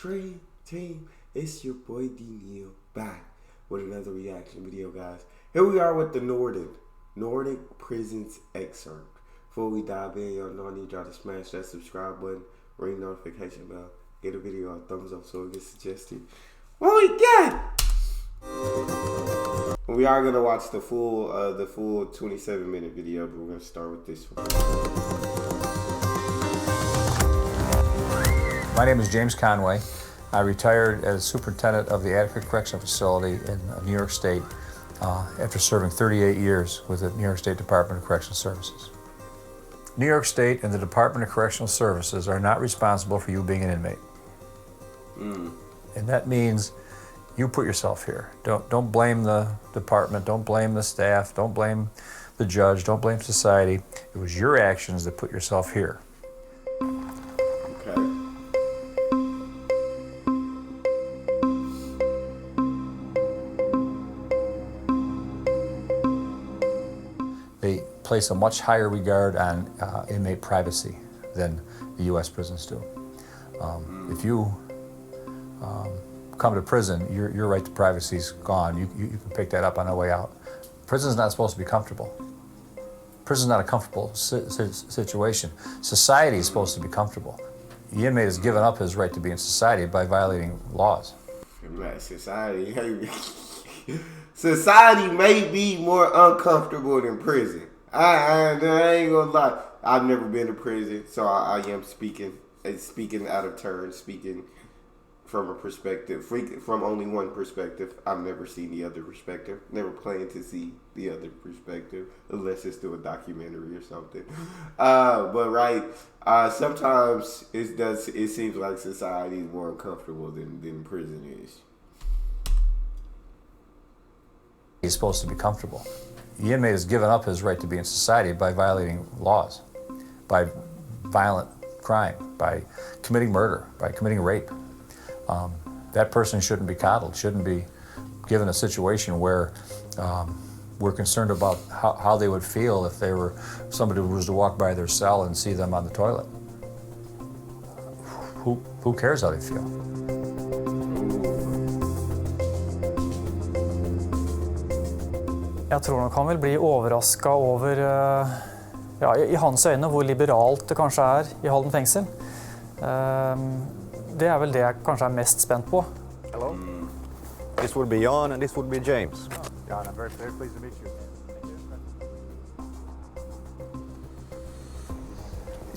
Dream Team, it's your boy Neal back with another reaction video, guys. Here we are with the Nordic prisons excerpt. Before we dive in, y'all know I need y'all to smash that subscribe button, ring notification bell, get a video a thumbs up so it gets suggested. What we got? We are gonna watch the full 27-minute video, but we're gonna start with this one. My name is James Conway. I retired as superintendent of the Attica Correctional Facility in New York State after serving 38 years with the New York State Department of Correctional Services. New York State and the Department of Correctional Services are not responsible for you being an inmate. And that means you put yourself here. Don't blame the department, don't blame the staff, don't blame the judge, don't blame society. It was your actions that put yourself here. Okay. They place a much higher regard on inmate privacy than the U.S. prisons do. If you come to prison, your right to privacy is gone. You can pick that up on the way out. Prison's not supposed to be comfortable. Prison's not a comfortable situation. Society is supposed to be comfortable. The inmate has given up his right to be in society by violating laws. Society may be more uncomfortable than prison. I ain't gonna lie. I've never been to prison, so I am speaking out of turn, speaking from a perspective, from only one perspective. I've never seen the other perspective. Never plan to see the other perspective, unless it's through a documentary or something. But right, sometimes it seems like society is more uncomfortable than prison is. He's supposed to be comfortable. The inmate has given up his right to be in society by violating laws, by violent crime, by committing murder, by committing rape. That person shouldn't be coddled, shouldn't be given a situation where we're concerned about how they would feel if they were somebody who was to walk by their cell and see them on the toilet. Who cares how they feel? Jeg tror nok han vil bli overrasket over, ja, i hans øyne, hvor liberalt det kanskje i Halden fengsel. Det vel det jeg kanskje mest spent på. Hello. This would be Jan and this would be James. Jan, I'm very pleased to meet you.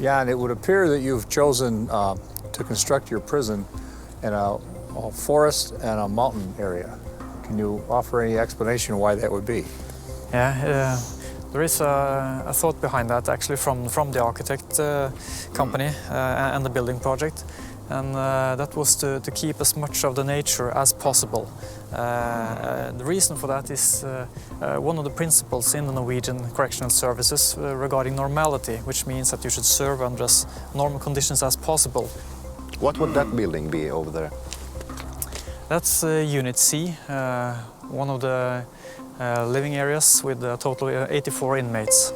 Jan, it would appear that you've chosen to construct your prison in a forest and a mountain area. Can you offer any explanation why that would be? Yeah, there is a thought behind that actually from the architect company and the building project. And that was to keep as much of the nature as possible. The reason for that is one of the principles in the Norwegian correctional services regarding normality, which means that you should serve under as normal conditions as possible. What would that building be over there? That's Unit C, one of the living areas with a total of 84 inmates.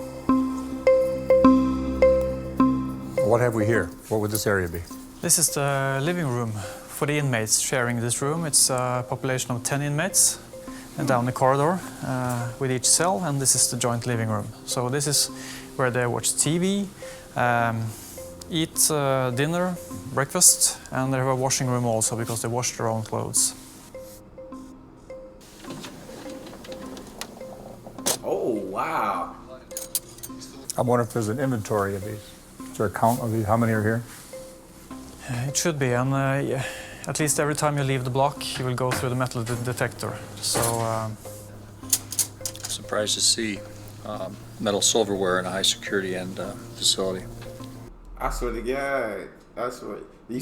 What have we here? What would this area be? This is the living room for the inmates sharing this room. It's a population of 10 inmates and down the corridor with each cell, and this is the joint living room. So this is where they watch TV, eat dinner, breakfast, and they have a washing room also because they wash their own clothes. Oh, wow. I wonder if there's an inventory of these. Is there a count of these? How many are here? It should be, and yeah, at least every time you leave the block, you will go through the metal detector. So, I'm surprised to see metal silverware in a high security end facility. I swear to God, you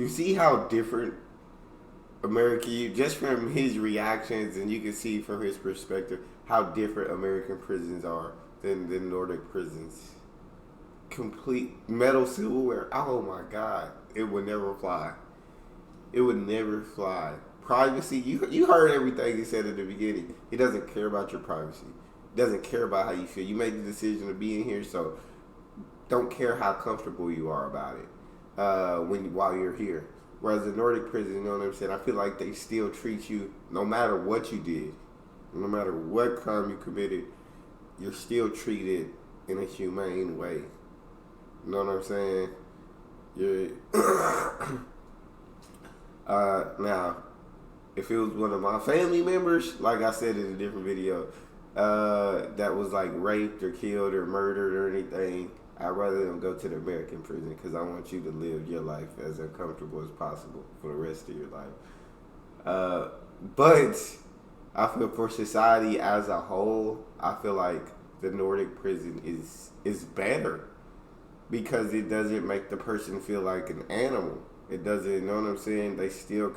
see how different America, just from his reactions, and you can see from his perspective how different American prisons are than Nordic prisons. Complete metal silverware. Oh my God, it would never fly. It would never fly. Privacy. You heard everything he said at the beginning. He doesn't care about your privacy. He doesn't care about how you feel. You made the decision to be in here, so don't care how comfortable you are about it while you're here. Whereas the Nordic prison, you know what I'm saying, I feel like they still treat you, no matter what you did, no matter what crime you committed, you're still treated in a humane way. You know what I'm saying? You're now, if it was one of my family members, like I said in a different video, that was like raped or killed or murdered or anything, I'd rather them go to the American prison because I want you to live your life as uncomfortable as possible for the rest of your life. But I feel for society as a whole, I feel like the Nordic prison is better because it doesn't make the person feel like an animal. It doesn't, you know what I'm saying? They still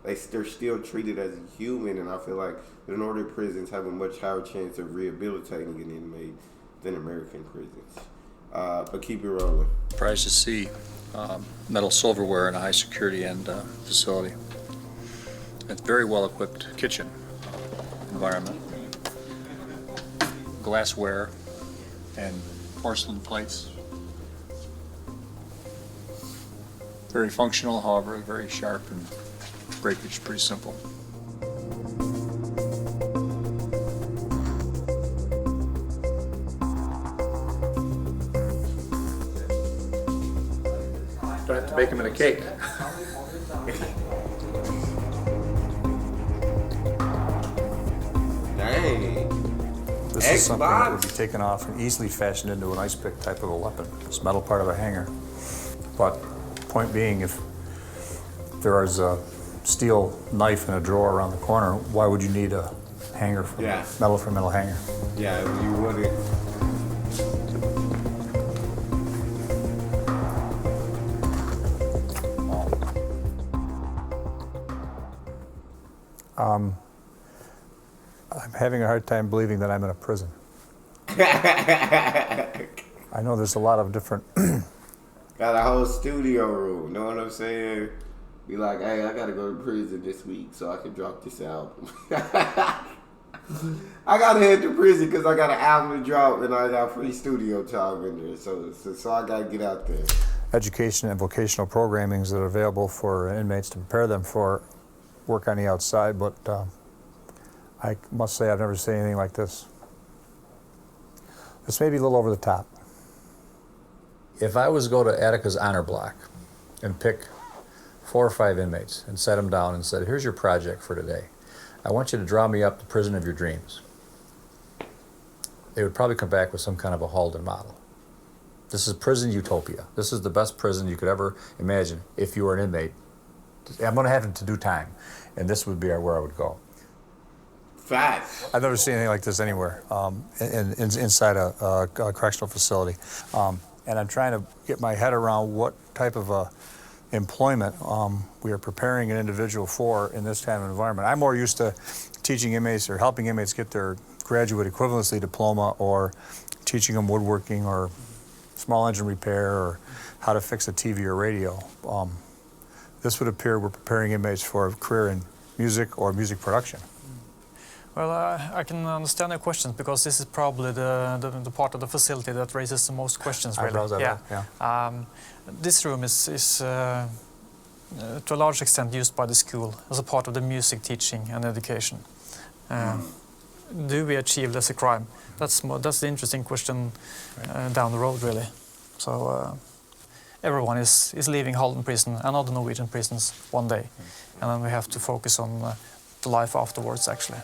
they're still treated as a human, and I feel like the Nordic prisons have a much higher chance of rehabilitating an inmate than American prisons. But keep it rolling. Surprised to see metal silverware in a high security end facility. It's very well equipped kitchen environment. Glassware and porcelain plates. Very functional, however, very sharp and breakage pretty simple. Don't have to bake them in a cake. Dang. This is something that would be taken off and easily fashioned into an ice pick type of a weapon. It's metal part of a hanger. But point being, if there is a steel knife in a drawer around the corner, why would you need a hanger for metal for metal hanger? Yeah, you wouldn't. I'm having a hard time believing that I'm in a prison. I know there's a lot of different... Got a whole studio room, know what I'm saying? Be like, hey, I gotta go to prison this week so I can drop this album. I gotta head to prison because I got an album to drop and I got free studio time in there. So I gotta get out there. Education and vocational programmings that are available for inmates to prepare them for work on the outside, but I must say I've never seen anything like this. This may be a little over the top. If I was to go to Attica's honor block and pick 4 or 5 inmates and set them down and said, here's your project for today. I want you to draw me up the prison of your dreams. They would probably come back with some kind of a Halden model. This is prison utopia. This is the best prison you could ever imagine if you were an inmate. I'm going to have to do time, and this would be where I would go. Facts. I've never seen anything like this anywhere inside a correctional facility. And I'm trying to get my head around what type of employment we are preparing an individual for in this kind of environment. I'm more used to teaching inmates or helping inmates get their graduate equivalency diploma, or teaching them woodworking or small engine repair or how to fix a TV or radio. This would appear we're preparing inmates for a career in music or music production. Well, I can understand your questions because this is probably the part of the facility that raises the most questions, really. This room is to a large extent used by the school as a part of the music teaching and education. Do we achieve less a crime? That's the interesting question down the road, really. So everyone is leaving Halden prison and other Norwegian prisons one day, and then we have to focus on the life afterwards, actually.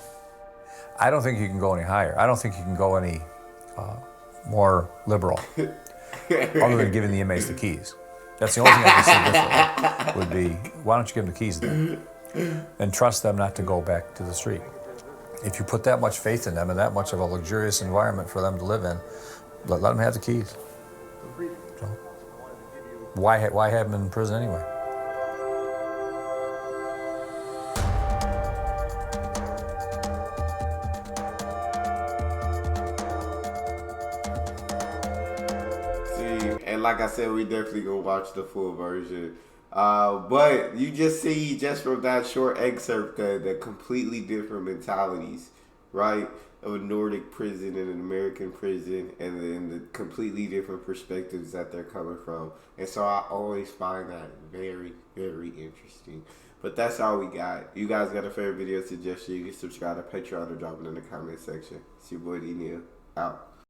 I don't think you can go any higher. I don't think you can go any more liberal, other than giving the inmates the keys. That's the only thing I can see different would be, why don't you give them the keys then? And trust them not to go back to the street. If you put that much faith in them and that much of a luxurious environment for them to live in, let them have the keys. So, why have them in prison anyway? And like I said, we definitely gonna watch the full version. But you just see, just from that short excerpt, the completely different mentalities, right? of a Nordic prison and an American prison, and then the completely different perspectives that they're coming from. And so I always find that very, very interesting. But that's all we got. You guys got a favorite video suggestion, you can subscribe to Patreon or drop it in the comment section. It's your boy D Neal. Out.